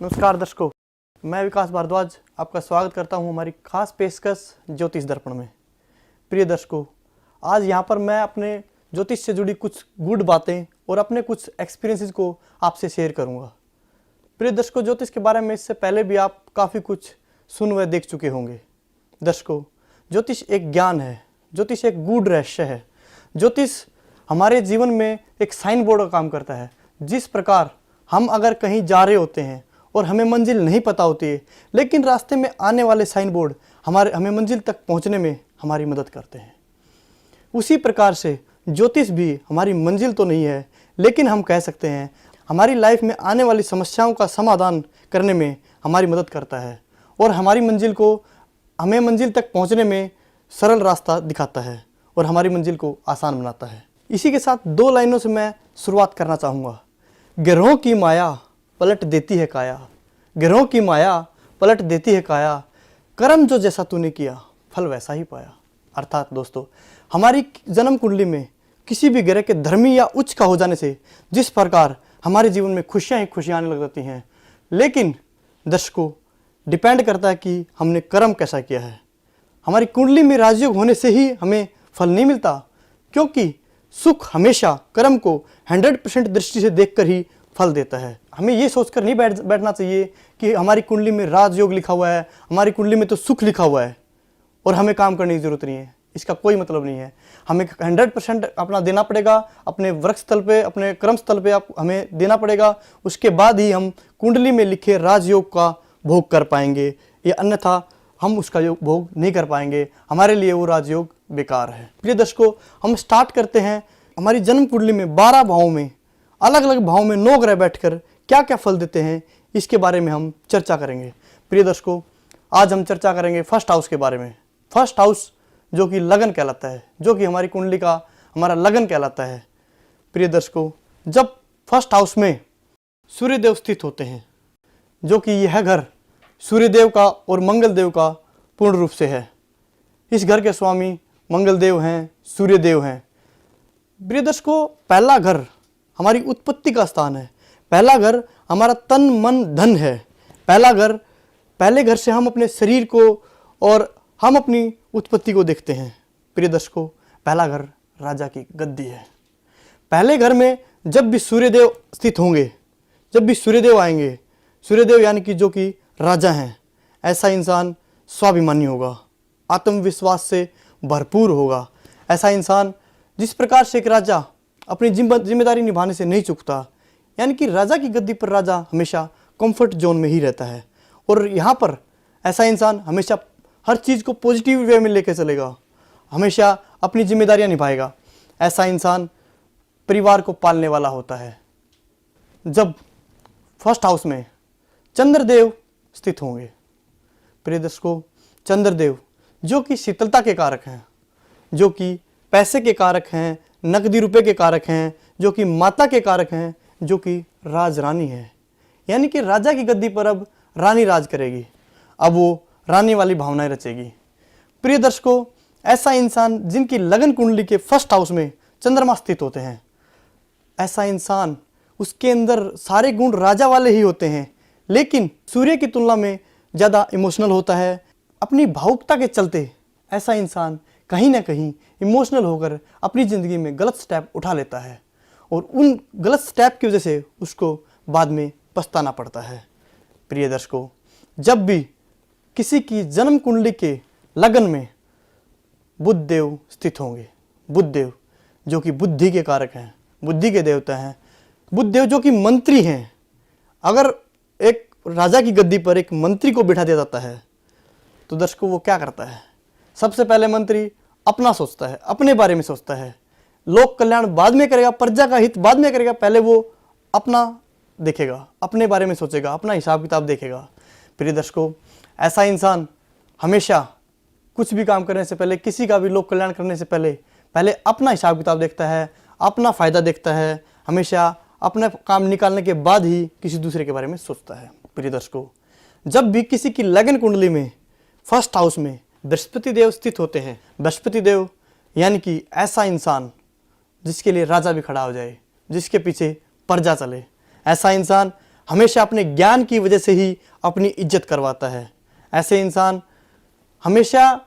नमस्कार दर्शकों, मैं विकास भारद्वाज आपका स्वागत करता हूं हमारी खास पेशकश ज्योतिष दर्पण में। प्रिय दर्शकों, आज यहां पर मैं अपने ज्योतिष से जुड़ी कुछ गुड बातें और अपने कुछ एक्सपीरियंसेस को आपसे शेयर करूंगा। प्रिय दर्शकों, ज्योतिष के बारे में इससे पहले भी आप काफ़ी कुछ सुन व देख चुके होंगे। दर्शकों, ज्योतिष एक ज्ञान है, ज्योतिष एक गूढ़ रहस्य है। ज्योतिष हमारे जीवन में एक साइन बोर्ड का काम करता है। जिस प्रकार हम अगर कहीं जा रहे होते हैं और हमें मंजिल नहीं पता होती है, लेकिन रास्ते में आने वाले साइन बोर्ड हमें मंजिल तक पहुंचने में हमारी मदद करते हैं, उसी प्रकार से ज्योतिष भी हमारी मंजिल तो नहीं है, लेकिन हम कह सकते हैं हमारी लाइफ में आने वाली समस्याओं का समाधान करने में हमारी मदद करता है और हमें मंजिल तक पहुंचने में सरल रास्ता दिखाता है और हमारी मंजिल को आसान बनाता है। इसी के साथ दो लाइनों से मैं शुरुआत करना चाहूँगा। ग्रहों की माया पलट देती है काया, ग्रहों की माया पलट देती है काया, कर्म जो जैसा तूने किया फल वैसा ही पाया। अर्थात दोस्तों, हमारी जन्म कुंडली में किसी भी ग्रह के धर्मी या उच्च का हो जाने से जिस प्रकार हमारे जीवन में खुशियां ही खुशियां आने लग जाती हैं, लेकिन दर्शकों डिपेंड करता है कि हमने कर्म कैसा किया है। हमारी कुंडली में राजयोग होने से ही हमें फल नहीं मिलता, क्योंकि सुख हमेशा कर्म को 100% दृष्टि से देखकर ही फल देता है। हमें ये सोचकर नहीं बैठना चाहिए कि हमारी कुंडली में राजयोग लिखा हुआ है, हमारी कुंडली में तो सुख लिखा हुआ है और हमें काम करने की जरूरत नहीं है। इसका कोई मतलब नहीं है। हमें 100% अपना देना पड़ेगा, अपने वर्क स्थल पे, अपने कर्म स्थल पे हमें देना पड़ेगा। उसके बाद ही हम कुंडली में लिखे राजयोग का भोग कर पाएंगे, या अन्यथा हम उसका भोग नहीं कर पाएंगे। हमारे लिए वो राजयोग बेकार है। प्रिय दर्शकों, हम स्टार्ट करते हैं। हमारी जन्म कुंडली में 12 भावों में, अलग अलग भावों में 9 ग्रह बैठकर क्या क्या फल देते हैं, इसके बारे में हम चर्चा करेंगे। प्रिय दर्शकों, आज हम चर्चा करेंगे फर्स्ट हाउस के बारे में। फर्स्ट हाउस जो कि लगन कहलाता है, जो कि हमारी कुंडली का हमारा लगन कहलाता है। प्रिय दर्शकों, जब फर्स्ट हाउस में सूर्यदेव स्थित होते हैं, जो कि यह घर सूर्यदेव का और मंगलदेव का पूर्ण रूप से है। इस घर के स्वामी मंगलदेव हैं, सूर्यदेव हैं। प्रिय दर्शकों, पहला घर हमारी उत्पत्ति का स्थान है। पहला घर हमारा तन मन धन है। पहले घर से हम अपने शरीर को और हम अपनी उत्पत्ति को देखते हैं। प्रिय दर्शकों, पहला घर राजा की गद्दी है। पहले घर में जब भी सूर्यदेव स्थित होंगे, जब भी सूर्यदेव आएंगे, सूर्यदेव यानी कि जो कि राजा हैं, ऐसा इंसान स्वाभिमानी होगा, आत्मविश्वास से भरपूर होगा। ऐसा इंसान जिस प्रकार से एक राजा अपनी जिम्मेदारी निभाने से नहीं चूकता, यानी कि राजा की गद्दी पर राजा हमेशा कंफर्ट जोन में ही रहता है। और यहाँ पर ऐसा इंसान हमेशा हर चीज़ को पॉजिटिव वे में लेकर चलेगा, हमेशा अपनी जिम्मेदारियाँ निभाएगा। ऐसा इंसान परिवार को पालने वाला होता है। जब फर्स्ट हाउस में चंद्रदेव स्थित होंगे, प्रिय दर्शकों, चंद्रदेव जो कि शीतलता के कारक हैं, जो कि पैसे के कारक हैं, नकदी रुपए के कारक हैं, जो कि माता के कारक हैं, जो कि राजरानी है, यानी कि राजा की गद्दी पर अब रानी राज करेगी। अब वो रानी वाली भावनाएं रचेगी। प्रिय दर्शकों, ऐसा इंसान जिनकी लगन कुंडली के फर्स्ट हाउस में चंद्रमा स्थित होते हैं, ऐसा इंसान उसके अंदर सारे गुण राजा वाले ही होते हैं, लेकिन सूर्य की तुलना में ज़्यादा इमोशनल होता है। अपनी भावुकता के चलते ऐसा इंसान कहीं ना कहीं इमोशनल होकर अपनी ज़िंदगी में गलत स्टेप उठा लेता है और उन गलत स्टेप की वजह से उसको बाद में पछताना पड़ता है। प्रिय दर्शकों, जब भी किसी की जन्म कुंडली के लगन में बुध देव स्थित होंगे, बुध देव जो कि बुद्धि के कारक हैं, बुद्धि के देवता हैं, बुध देव जो कि मंत्री हैं। अगर एक राजा की गद्दी पर एक मंत्री को बिठा दिया जाता है, तो दर्शकों वो क्या करता है? सबसे पहले मंत्री अपना सोचता है, अपने बारे में सोचता है। लोक कल्याण बाद में करेगा, प्रजा का हित बाद में करेगा, पहले वो अपना देखेगा, अपने बारे में सोचेगा, अपना हिसाब किताब देखेगा। प्रिय दर्शकों, ऐसा इंसान हमेशा कुछ भी काम करने से पहले, किसी का भी लोक कल्याण करने से पहले अपना हिसाब किताब देखता है, अपना फ़ायदा देखता है। हमेशा अपना काम निकालने के बाद ही किसी दूसरे के बारे में सोचता है। प्रिय दर्शकों, जब भी किसी की लगन कुंडली में फर्स्ट हाउस में बृहस्पति देव स्थित होते हैं, बृहस्पति देव यानी कि ऐसा इंसान जिसके लिए राजा भी खड़ा हो जाए, जिसके पीछे प्रजा चले, ऐसा इंसान हमेशा अपने ज्ञान की वजह से ही अपनी इज्जत करवाता है। ऐसे इंसान हमेशा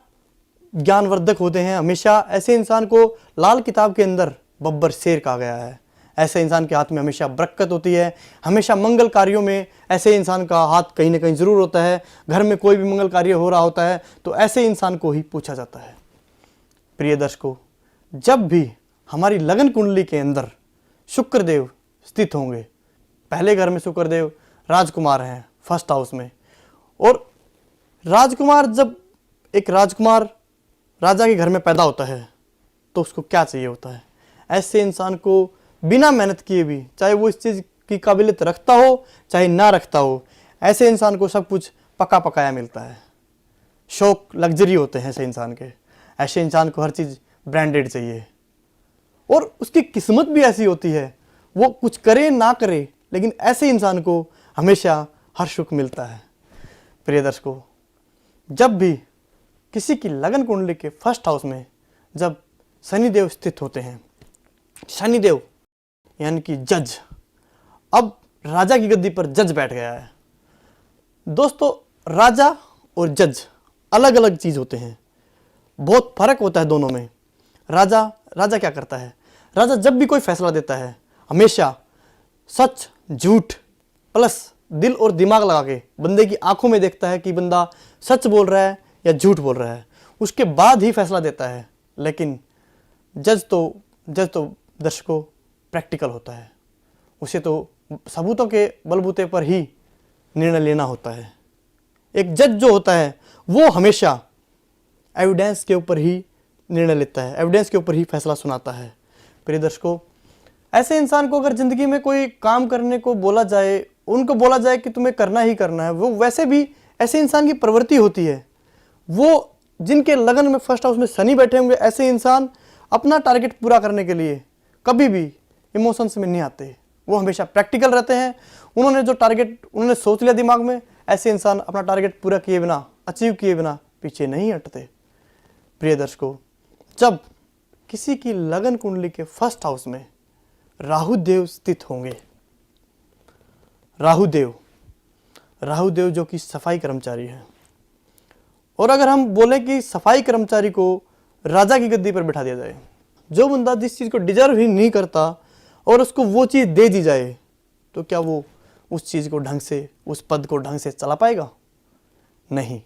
ज्ञानवर्धक होते हैं। हमेशा ऐसे इंसान को लाल किताब के अंदर बब्बर शेर कहा गया है। ऐसे इंसान के हाथ में हमेशा बरकत होती है। हमेशा मंगल कार्यों में ऐसे इंसान का हाथ कहीं ना कहीं ज़रूर होता है। घर में कोई भी मंगल कार्य हो रहा होता है तो ऐसे इंसान को ही पूछा जाता है। प्रिय दर्शकों, जब भी हमारी लगन कुंडली के अंदर शुक्रदेव स्थित होंगे, पहले घर में शुक्रदेव राजकुमार हैं फर्स्ट हाउस में, और राजकुमार जब एक राजकुमार राजा के घर में पैदा होता है तो उसको क्या चाहिए होता है? ऐसे इंसान को बिना मेहनत किए भी, चाहे वो इस चीज़ की काबिलियत रखता हो चाहे ना रखता हो, ऐसे इंसान को सब कुछ पका पकाया मिलता है। शौक लग्जरी होते हैं ऐसे इंसान के। ऐसे इंसान को हर चीज़ ब्रांडेड चाहिए और उसकी किस्मत भी ऐसी होती है, वो कुछ करे ना करे लेकिन ऐसे इंसान को हमेशा हर सुख मिलता है। प्रिय दर्शकों, जब भी किसी की लगन कुंडली के फर्स्ट हाउस में जब शनिदेव स्थित होते हैं, शनिदेव यानी कि जज, अब राजा की गद्दी पर जज बैठ गया है। दोस्तों, राजा और जज अलग अलग चीज़ होते हैं, बहुत फर्क होता है दोनों में। राजा क्या करता है? राजा जब भी कोई फैसला देता है हमेशा सच झूठ प्लस दिल और दिमाग लगा के बंदे की आंखों में देखता है कि बंदा सच बोल रहा है या झूठ बोल रहा है, उसके बाद ही फैसला देता है। लेकिन जज तो दर्शकों प्रैक्टिकल होता है, उसे तो सबूतों के बलबूते पर ही निर्णय लेना होता है। एक जज जो होता है वो हमेशा एविडेंस के ऊपर ही निर्णय लेता है, एविडेंस के ऊपर ही फैसला सुनाता है। प्रिय दर्शकों, ऐसे इंसान को अगर ज़िंदगी में कोई काम करने को बोला जाए, उनको बोला जाए कि तुम्हें करना ही करना है, वो वैसे भी ऐसे इंसान की प्रवृत्ति होती है। वो जिनके लगन में फर्स्ट हाउस में शनि बैठे होंगे, ऐसे इंसान अपना टारगेट पूरा करने के लिए कभी भी इमोशंस में नहीं आते, वो हमेशा प्रैक्टिकल रहते हैं। उन्होंने जो टारगेट उन्होंने सोच लिया दिमाग में, ऐसे इंसान अपना टारगेट पूरा किए बिना, अचीव किए बिना पीछे नहीं हटते। प्रिय दर्शकों, जब किसी की लगन कुंडली के फर्स्ट हाउस में राहु देव स्थित होंगे, राहु देव जो कि सफाई कर्मचारी है, और अगर हम बोले कि सफाई कर्मचारी को राजा की गद्दी पर बैठा दिया जाए, जो बंदा जिस चीज़ को डिजर्व ही नहीं करता और उसको वो चीज़ दे दी जाए, तो क्या वो उस चीज़ को ढंग से, उस पद को ढंग से चला पाएगा? नहीं,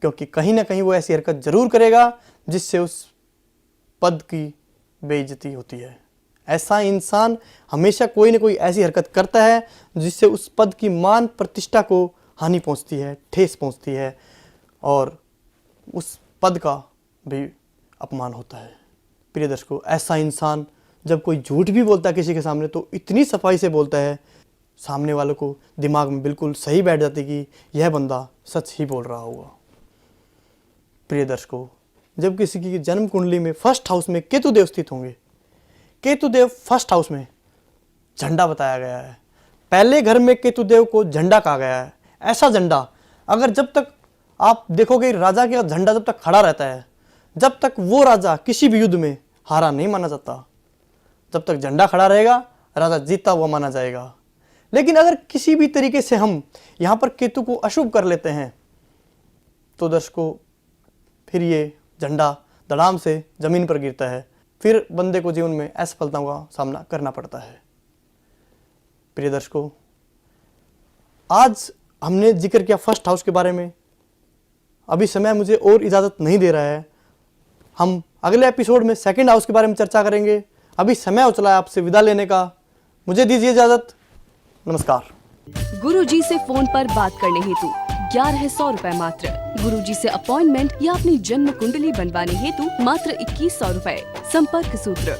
क्योंकि कहीं ना कहीं वो ऐसी हरकत जरूर करेगा जिससे उस पद की बेइज्जती होती है। ऐसा इंसान हमेशा कोई ना कोई ऐसी हरकत करता है जिससे उस पद की मान प्रतिष्ठा को हानि पहुंचती है, ठेस पहुंचती है और उस पद का भी अपमान होता है। प्रिय दर्शकों, ऐसा इंसान जब कोई झूठ भी बोलता है किसी के सामने तो इतनी सफाई से बोलता है, सामने वालों को दिमाग में बिल्कुल सही बैठ जाती कि यह बंदा सच ही बोल रहा होगा। प्रिय दर्शकों, जब किसी की जन्म कुंडली में फर्स्ट हाउस में केतु देव स्थित होंगे, केतु देव फर्स्ट हाउस में झंडा बताया गया है। पहले घर में केतु देव को झंडा कहा गया है। ऐसा झंडा अगर जब तक आप देखोगे राजा का झंडा जब तक खड़ा रहता है, जब तक वो राजा किसी भी युद्ध में हारा नहीं माना जाता। जब तक झंडा खड़ा रहेगा राजा जीता हुआ माना जाएगा। लेकिन अगर किसी भी तरीके से हम यहाँ पर केतु को अशुभ कर लेते हैं तो दर्शकों फिर ये झंडा धड़ाम से जमीन पर गिरता है, फिर बंदे को जीवन में असफलताओं का सामना करना पड़ता है। प्रिय दर्शकों, आज हमने जिक्र किया फर्स्ट हाउस के बारे में। अभी समय मुझे और इजाज़त नहीं दे रहा है, हम अगले एपिसोड में सेकंड हाउस के बारे में चर्चा करेंगे। अभी समय हो चला है आपसे विदा लेने का, मुझे दीजिए इजाज़त। नमस्कार। गुरुजी से फोन पर बात करने हेतु 1100 रुपए मात्र। गुरुजी से अपॉइंटमेंट या अपनी जन्म कुंडली बनवाने हेतु मात्र 2100 रुपए। संपर्क सूत्र